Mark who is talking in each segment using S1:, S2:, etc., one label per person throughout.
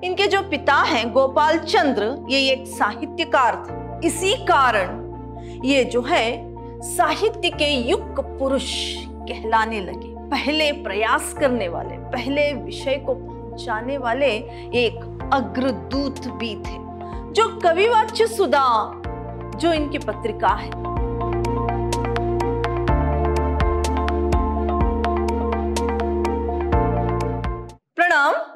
S1: इनके जो पिता हैं गोपाल चंद्र, ये एक साहित्यकार थे। इसी कारण ये जो है साहित्य के युग पुरुष कहलाने लगे। पहले प्रयास करने वाले, पहले विषय को पहुंचाने वाले एक अग्रदूत भी थे। जो कविवाच्य सुधा जो इनकी पत्रिका है,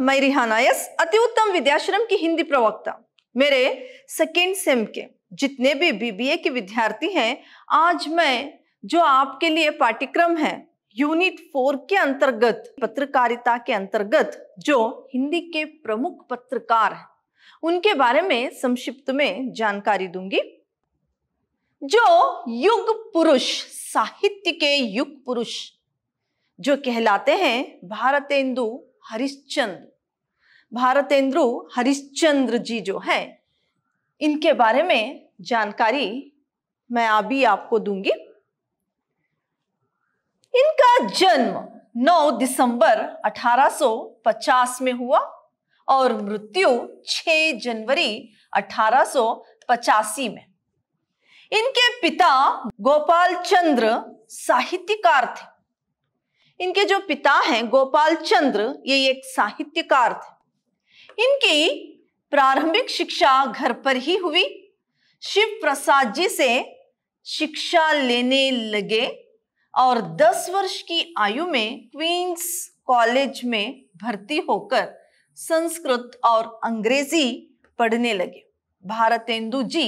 S1: मैं रिहाना यस, अति उत्तम विद्याश्रम की हिंदी प्रवक्ता। मेरे सेकेंड सेम के जितने भी बीबीए के विद्यार्थी हैं, आज मैं जो आपके लिए पाठ्यक्रम है यूनिट 4 के अंतर्गत, पत्रकारिता के अंतर्गत जो हिंदी के प्रमुख पत्रकार हैं उनके बारे में संक्षिप्त में जानकारी दूंगी। जो युग पुरुष, साहित्य के युग पुरुष जो कहलाते हैं भारतेंदु हरिश्चंद्र जी जो है, इनके बारे में जानकारी मैं अभी आपको दूंगी। इनका जन्म 9 दिसंबर 1850 में हुआ और मृत्यु 6 जनवरी 1885 में। इनके पिता गोपाल चंद्र साहित्यकार थे। इनके जो पिता हैं गोपाल चंद्र, ये एक साहित्यकार थे। इनकी प्रारंभिक शिक्षा घर पर ही हुई। शिव प्रसाद जी से शिक्षा लेने लगे और 10 वर्ष की आयु में क्वींस कॉलेज में भर्ती होकर संस्कृत और अंग्रेजी पढ़ने लगे। भारतेंदु जी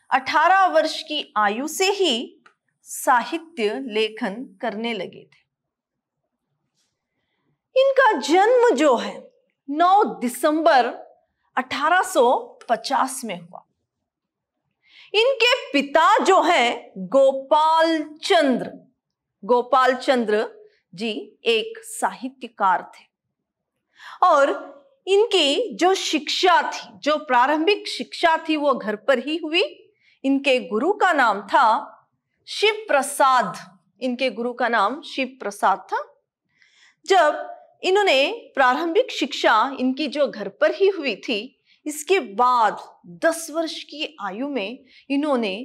S1: 18 वर्ष की आयु से ही साहित्य लेखन करने लगे थे। इनका जन्म जो है 9 दिसंबर 1850 में हुआ। इनके पिता जो है गोपाल चंद्र जी एक साहित्यकार थे और इनकी जो शिक्षा थी, जो प्रारंभिक शिक्षा थी, वो घर पर ही हुई। इनके गुरु का नाम था शिव प्रसाद। इनके गुरु का नाम शिव प्रसाद था। जब इन्होंने प्रारंभिक शिक्षा इनकी जो घर पर ही हुई थी, इसके बाद 10 वर्ष की आयु में इन्होंने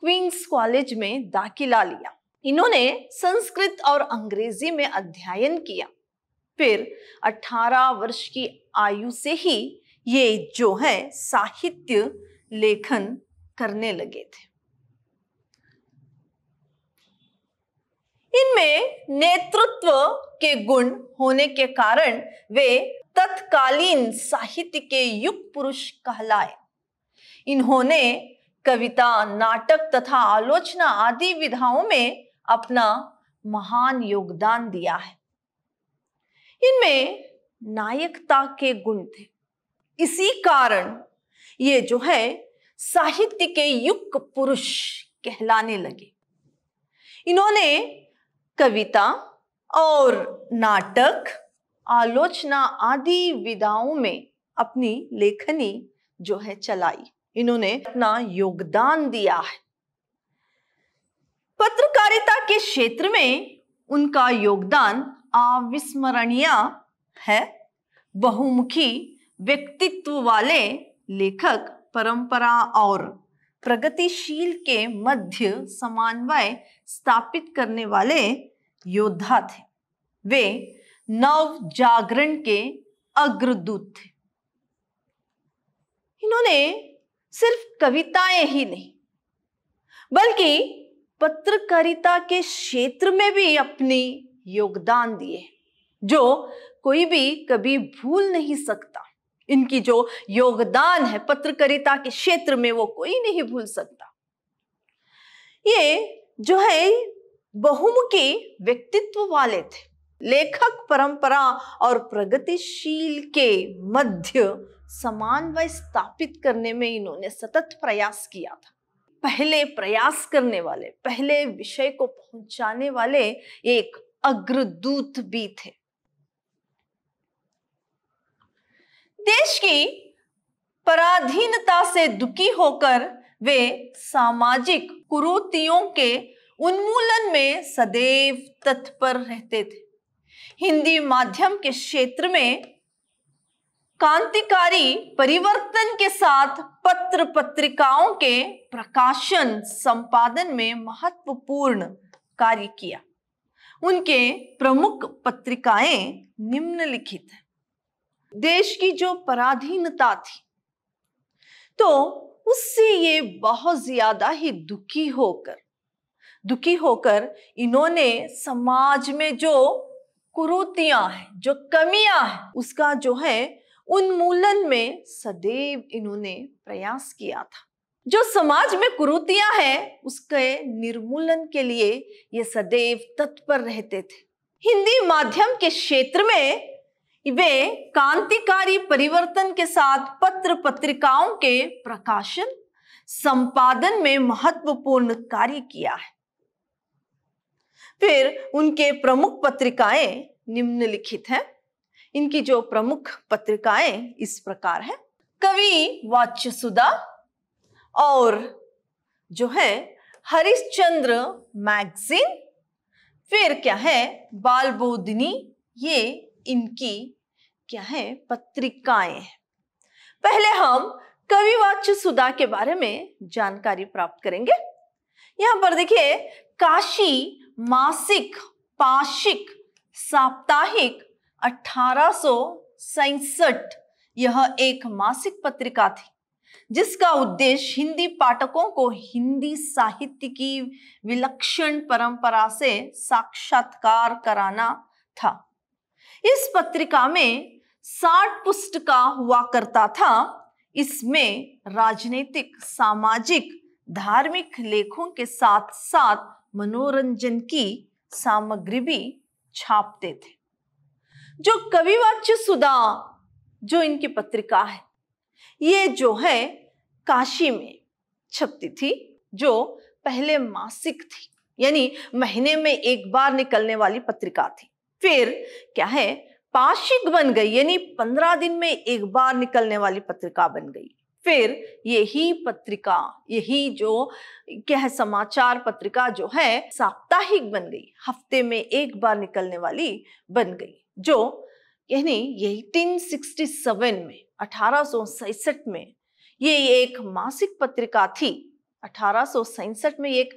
S1: क्वींस कॉलेज में दाखिला लिया। इन्होंने संस्कृत और अंग्रेजी में अध्ययन किया। फिर 18 वर्ष की आयु से ही ये जो है साहित्य लेखन करने लगे थे। इनमें नेतृत्व के गुण होने के कारण वे तत्कालीन साहित्य के युग पुरुष कहलाए। इन्होंने कविता, नाटक तथा आलोचना आदि विधाओं में अपना महान योगदान दिया है। इनमें नायकता के गुण थे। इसी कारण ये जो है साहित्य के युग पुरुष कहलाने लगे। इन्होंने कविता और नाटक, आलोचना आदि विधाओं में अपनी लेखनी जो है चलाई। इन्होंने अपना योगदान दिया है। पत्रकारिता के क्षेत्र में उनका योगदान अविस्मरणीय है। बहुमुखी व्यक्तित्व वाले लेखक, परंपरा और प्रगतिशील के मध्य समन्वय स्थापित करने वाले योद्धा थे। वे नव जागरण के अग्रदूत थे। इन्होंने सिर्फ कविताएं ही नहीं बल्कि पत्रकारिता के क्षेत्र में भी अपनी योगदान दिए, जो कोई भी कभी भूल नहीं सकता। इनकी जो योगदान है पत्रकारिता के क्षेत्र में, वो कोई नहीं भूल सकता। ये जो है बहुमुखी व्यक्तित्व वाले थे। लेखक, परंपरा और प्रगतिशील के मध्य समन्वय स्थापित करने में इन्होंने सतत प्रयास किया था। पहले प्रयास करने वाले, पहले विषय को पहुंचाने वाले एक अग्रदूत भी थे। देश की पराधीनता से दुखी होकर वे सामाजिक कुरीतियों के उन्मूलन में सदैव तत्पर रहते थे। हिंदी माध्यम के क्षेत्र में क्रांतिकारी परिवर्तन के साथ पत्र पत्रिकाओं के प्रकाशन संपादन में महत्वपूर्ण कार्य किया। उनके प्रमुख पत्रिकाएं निम्नलिखित हैं। देश की जो पराधीनता थी, तो उससे ये बहुत ज्यादा ही दुखी होकर इन्होंने समाज में जो कुरीतियां हैं, जो कमियां हैं, उसका जो है उन्मूलन में सदैव इन्होंने प्रयास किया था। जो समाज में कुरीतियां हैं, उसके निर्मूलन के लिए ये सदैव तत्पर रहते थे। हिंदी माध्यम के क्षेत्र में वे क्रांतिकारी परिवर्तन के साथ पत्र पत्रिकाओं के प्रकाशन संपादन में महत्वपूर्ण कार्य किया है। फिर उनके प्रमुख पत्रिकाएं निम्नलिखित हैं। इनकी जो प्रमुख पत्रिकाएं इस प्रकार है: कवि वाच्य सुधा और जो है हरिश्चंद्र मैगजीन। फिर क्या है बाल बोधिनी, ये इनकी क्या है पत्रिकाएं हैं। पहले हम कवि वाच्य सुधा के बारे में जानकारी प्राप्त करेंगे। यहां पर देखिए, काशी मासिक पाक्षिक साप्ताहिक 1867 यह एक मासिक पत्रिका थी, जिसका उद्देश्य हिंदी पाठकों को हिंदी साहित्य की विलक्षण परंपरा से साक्षात्कार कराना था। इस पत्रिका में 60 पुस्तिका हुआ करता था। इसमें राजनीतिक, सामाजिक, धार्मिक लेखों के साथ साथ मनोरंजन की सामग्री भी छापते थे। जो कविवाच्य सुधा जो इनकी पत्रिका है, ये जो है काशी में छपती थी, जो पहले मासिक थी, यानी महीने में एक बार निकलने वाली पत्रिका थी। फिर क्या है पाक्षिक बन गई, यानी 15 दिन में एक बार निकलने वाली पत्रिका बन गई। फिर यही पत्रिका, यही जो क्या है समाचार पत्रिका जो है साप्ताहिक बन गई, हफ्ते में एक बार निकलने वाली बन गई। जो यानी 1867 में 1867 में ये एक मासिक पत्रिका थी। 1867 में एक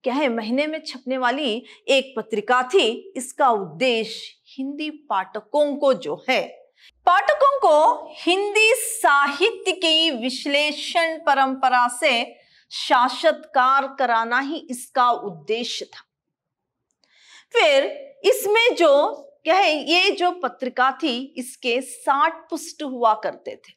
S1: क्या है महीने में छपने वाली एक पत्रिका थी। इसका उद्देश्य हिंदी पाठकों को जो है पाठकों को हिंदी साहित्य की विश्लेषण परंपरा से साक्षात्कार कराना ही इसका उद्देश्य था। फिर इसमें जो क्या है ये जो पत्रिका थी, इसके 60 पृष्ठ हुआ करते थे,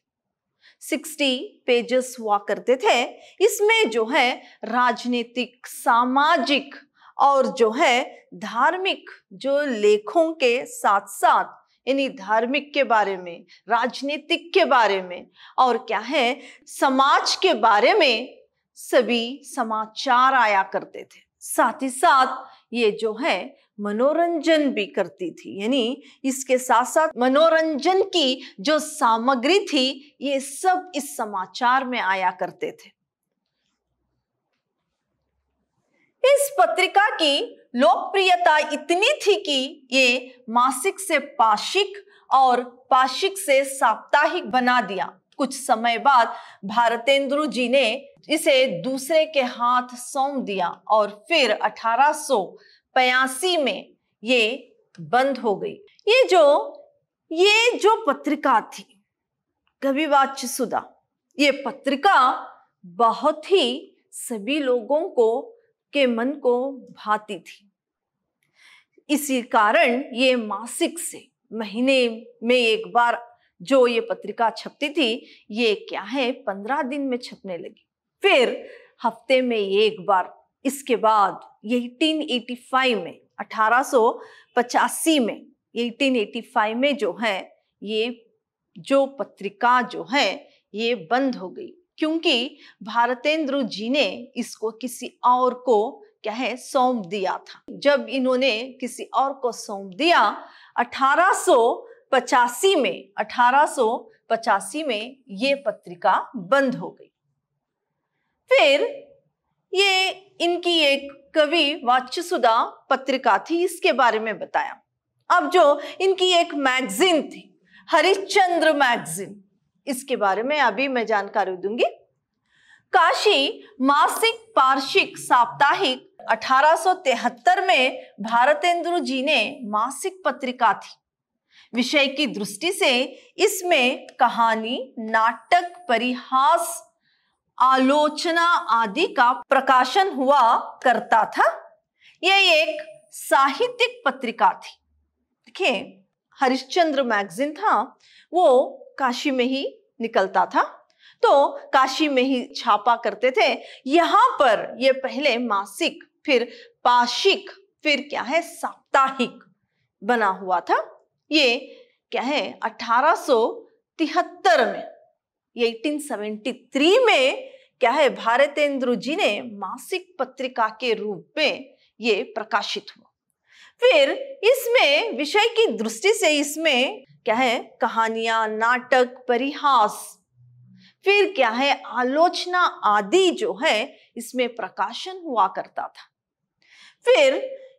S1: 60 पेजेस हुआ करते थे। इसमें जो है राजनीतिक, सामाजिक और जो है धार्मिक जो लेखों के साथ साथ, यानी धार्मिक के बारे में, राजनीतिक के बारे में और क्या है समाज के बारे में सभी समाचार आया करते थे। साथ ही साथ ये जो है मनोरंजन भी करती थी, यानी इसके साथ साथ मनोरंजन की जो सामग्री थी, ये सब इस समाचार में आया करते थे। इस पत्रिका की लोकप्रियता इतनी थी कि ये मासिक से पाक्षिक और पाक्षिक से साप्ताहिक बना दिया। कुछ समय बाद भारतेंदु जी ने इसे दूसरे के हाथ सौंप दिया और फिर 1885 में ये बंद हो गई। ये जो पत्रिका थी कविवाच्य सुधा, ये पत्रिका बहुत ही सभी लोगों के मन को भाती थी। इसी कारण ये मासिक से महीने में एक बार जो ये पत्रिका छपती थी, ये क्या है 15 दिन में छपने लगी, फिर हफ्ते में एक बार। इसके बाद 1885 में 1885 में 1885 में जो है ये जो पत्रिका जो है ये बंद हो गई, क्योंकि भारतेंदु जी ने इसको किसी और को क्या है सौंप दिया था। जब इन्होंने किसी और को सौंप दिया 1885 में ये पत्रिका बंद हो गई। फिर ये इनकी एक कवि वाच्य सुधा पत्रिका थी, इसके बारे में बताया। अब जो इनकी एक मैगजीन थी, हरिश्चंद्र मैगजीन, इसके बारे में अभी मैं जानकारी दूंगी। काशी मासिक पार्षिक साप्ताहिक 1873 में भारतेंदु जी ने मासिक पत्रिका थी। विषय की दृष्टि से इसमें कहानी, नाटक, परिहास, आलोचना आदि का प्रकाशन हुआ करता था। यह एक साहित्यिक पत्रिका थी। देखिए, हरिश्चंद्र मैगजीन था, वो काशी में ही निकलता था, तो काशी में ही छापा करते थे। यहां पर ये पहले मासिक, फिर पाक्षिक, फिर क्या है साप्ताहिक बना हुआ था। ये क्या है 1873 में, 1873 में क्या है भारतेंदु जी ने मासिक पत्रिका के रूप में ये प्रकाशित हुआ। फिर इसमें विषय की दृष्टि से इसमें क्या है कहानियां, नाटक, परिहास, फिर क्या है आलोचना आदि जो है इसमें प्रकाशन हुआ करता था। फिर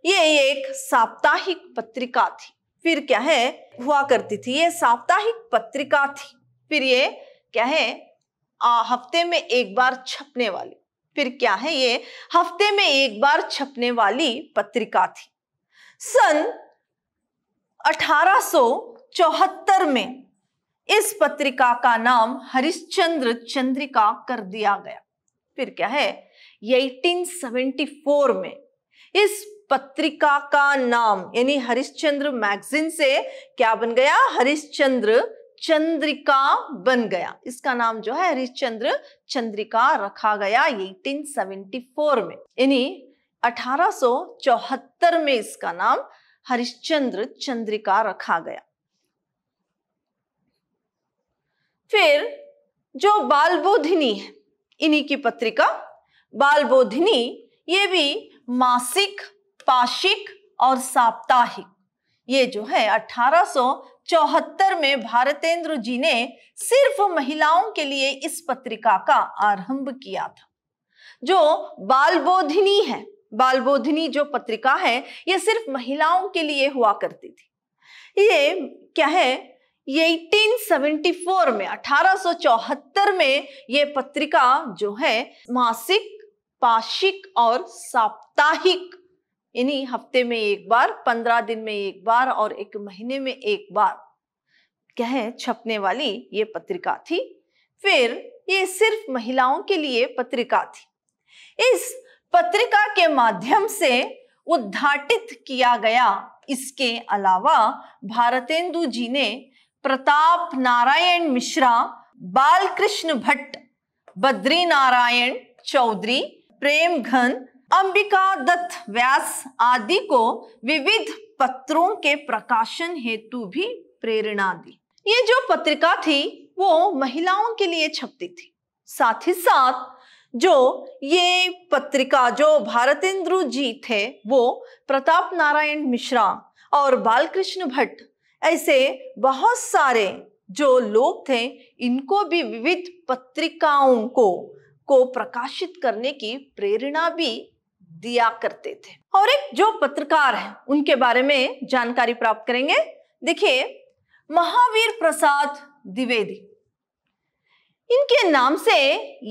S1: ये एक साप्ताहिक पत्रिका थी। फिर क्या है हुआ करती थी, ये साप्ताहिक पत्रिका थी। फिर ये क्या है हफ्ते में एक बार छपने वाली, फिर क्या है ये हफ्ते में एक बार छपने वाली पत्रिका थी। सन 1874 में इस पत्रिका का नाम हरिश्चंद्र चंद्रिका कर दिया गया। फिर क्या है 1874 में इस पत्रिका का नाम यानी हरिश्चंद्र मैगजीन से क्या बन गया, हरिश्चंद्र चंद्रिका बन गया। इसका नाम जो है हरिश्चंद्र चंद्रिका रखा गया 1874 में, यानी 1874 में इसका नाम हरिश्चंद्र चंद्रिका रखा गया। फिर जो बालबोधिनी है, इन्हीं की पत्रिका बालबोधिनी, ये भी मासिक, पाक्षिक और साप्ताहिक, ये जो है 1874 में भारतेंदु जी ने सिर्फ महिलाओं के लिए इस पत्रिका का आरंभ किया था। जो बालबोधिनी है, बालबोधिनी जो पत्रिका है, ये सिर्फ महिलाओं के लिए हुआ करती थी। ये क्या है 1874 में, 1874 में ये पत्रिका जो है मासिक, पाक्षिक और साप्ताहिक, यानी हफ्ते में एक बार, 15 दिन में एक बार और एक महीने में एक बार क्या है छपने वाली ये पत्रिका थी। फिर ये सिर्फ महिलाओं के लिए पत्रिका थी। इस पत्रिका के माध्यम से उद्घाटित किया गया। इसके अलावा भारतेंदु जी ने प्रताप नारायण मिश्रा, बालकृष्ण भट्ट, बद्री नारायण चौधरी, प्रेम घन, अंबिका दत्त व्यास आदि को विविध पत्रों के प्रकाशन हेतु भी प्रेरणा दी। ये जो पत्रिका थी वो महिलाओं के लिए छपती थी। साथ ही साथ जो ये पत्रिका जो भारतेंदु जी थे, वो प्रताप नारायण मिश्रा और बालकृष्ण भट्ट, ऐसे बहुत सारे जो लोग थे, इनको भी विविध पत्रिकाओं को प्रकाशित करने की प्रेरणा भी दिया करते थे। और एक जो पत्रकार है उनके बारे में जानकारी प्राप्त करेंगे। देखिए, महावीर प्रसाद द्विवेदी, इनके नाम से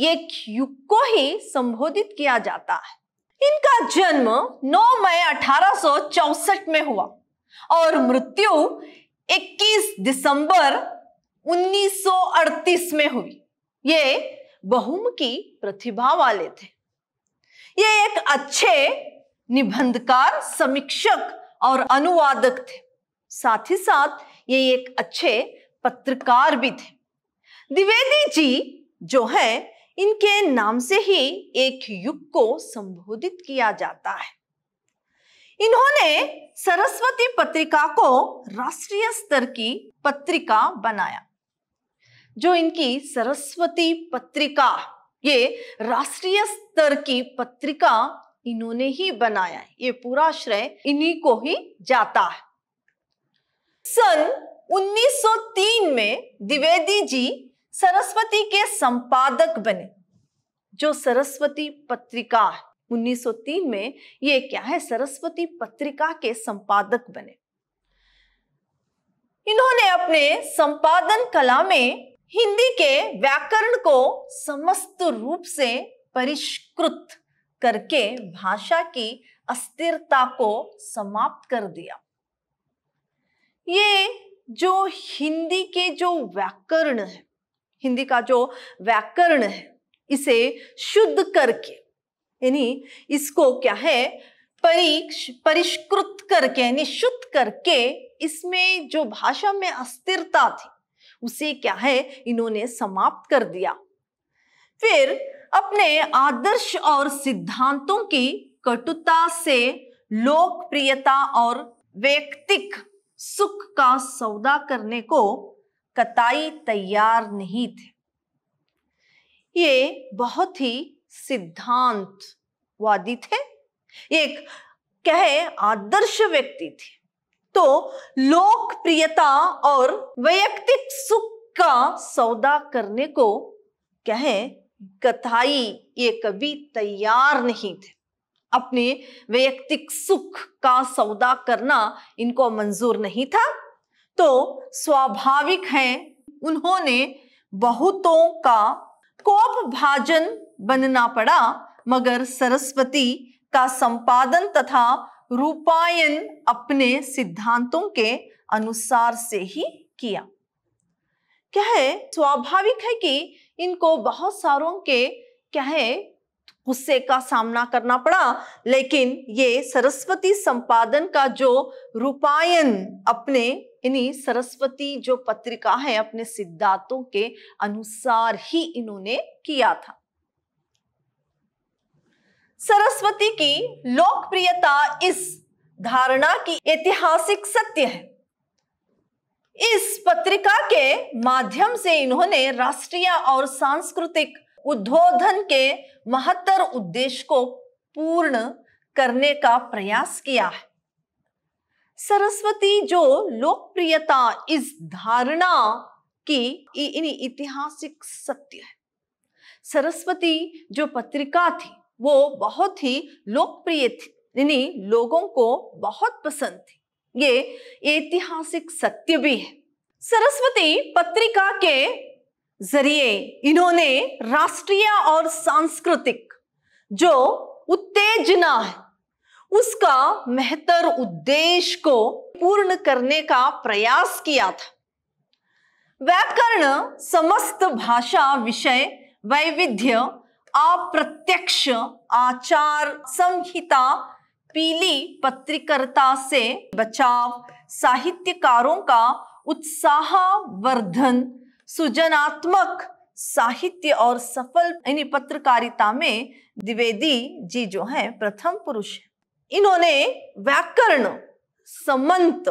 S1: एक युग को ही संबोधित किया जाता है। इनका जन्म 9 मई 1864 में हुआ और मृत्यु 21 दिसंबर 1938 में हुई। ये बहुमुखी प्रतिभा वाले थे। ये एक अच्छे निबंधकार, समीक्षक और अनुवादक थे। साथ ही साथ ये एक अच्छे पत्रकार भी थे। द्विवेदी जी जो है, इनके नाम से ही एक युग को संबोधित किया जाता है। इन्होंने सरस्वती पत्रिका को राष्ट्रीय स्तर की पत्रिका बनाया। जो इनकी सरस्वती पत्रिका, ये राष्ट्रीय स्तर की पत्रिका इन्होंने ही बनाया है। ये पूरा श्रेय इन्हीं को ही जाता है। सन 1903 में द्विवेदी जी सरस्वती के संपादक बने। जो सरस्वती पत्रिका है 1903 में, ये क्या है सरस्वती पत्रिका के संपादक बने। इन्होंने अपने संपादन कला में हिंदी के व्याकरण को समस्त रूप से परिष्कृत करके भाषा की अस्थिरता को समाप्त कर दिया। ये जो हिंदी के जो व्याकरण है, हिंदी का जो व्याकरण है, इसे शुद्ध करके, यानी इसको क्या है, परिष्कृत करके यानी शुद्ध करके, इसमें जो भाषा में अस्थिरता थी उसे क्या है, इन्होंने समाप्त कर दिया। फिर अपने आदर्श और सिद्धांतों की कटुता से लोकप्रियता और वैयक्तिक सुख का सौदा करने को कतई तैयार नहीं थे। ये बहुत ही सिद्धांतवादी थे, एक कहे आदर्श व्यक्ति थे। तो लोकप्रियता और वैयक्तिक सुख का सौदा करने को कहे कतई ये कभी तैयार नहीं थे। अपने वैयक्तिक सुख का सौदा करना इनको मंजूर नहीं था। तो स्वाभाविक है उन्होंने बहुतों का कोप भाजन बनना पड़ा, मगर सरस्वती का संपादन तथा रूपायन अपने सिद्धांतों के अनुसार से ही किया। क्या है, स्वाभाविक है कि इनको बहुत सारों के क्या है गुस्से का सामना करना पड़ा, लेकिन ये सरस्वती संपादन का जो रूपायन अपने यानी सरस्वती जो पत्रिका है अपने सिद्धांतों के अनुसार ही इन्होंने किया था। सरस्वती की लोकप्रियता इस धारणा की ऐतिहासिक सत्य है। इस पत्रिका के माध्यम से इन्होंने राष्ट्रीय और सांस्कृतिक उद्बोधन के महत्तर उद्देश्य को पूर्ण करने का प्रयास किया है। सरस्वती जो लोकप्रियता इस धारणा की ऐतिहासिक सत्य है। सरस्वती जो पत्रिका थी वो बहुत ही लोकप्रिय थी, यानी लोगों को बहुत पसंद थी। ये ऐतिहासिक सत्य भी है। सरस्वती पत्रिका के जरिए इन्होंने राष्ट्रीय और सांस्कृतिक जो उत्तेजना है उसका महत्तर उद्देश्य को पूर्ण करने का प्रयास किया था। व्याकरण समस्त भाषा विषय वैविध्य अप्रत्यक्ष आचार संहिता पीली पत्रकारिता से बचाव साहित्यकारों का उत्साहवर्धन सृजनात्मक साहित्य और सफल यानी पत्रकारिता में द्विवेदी जी जो है प्रथम पुरुष है। इन्होंने व्याकरण समंत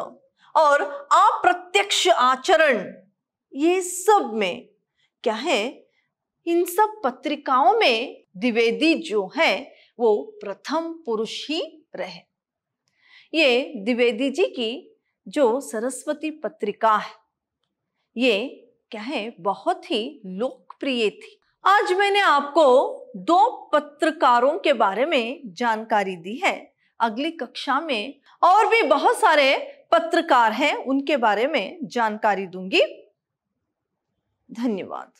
S1: और अप्रत्यक्ष आचरण ये सब में क्या है, इन सब पत्रिकाओं में द्विवेदी जो है वो प्रथम पुरुष ही रहे। ये द्विवेदी जी की जो सरस्वती पत्रिका है ये क्या है बहुत ही लोकप्रिय थी। आज मैंने आपको दो पत्रकारों के बारे में जानकारी दी है। अगली कक्षा में और भी बहुत सारे पत्रकार हैं, उनके बारे में जानकारी दूंगी। धन्यवाद।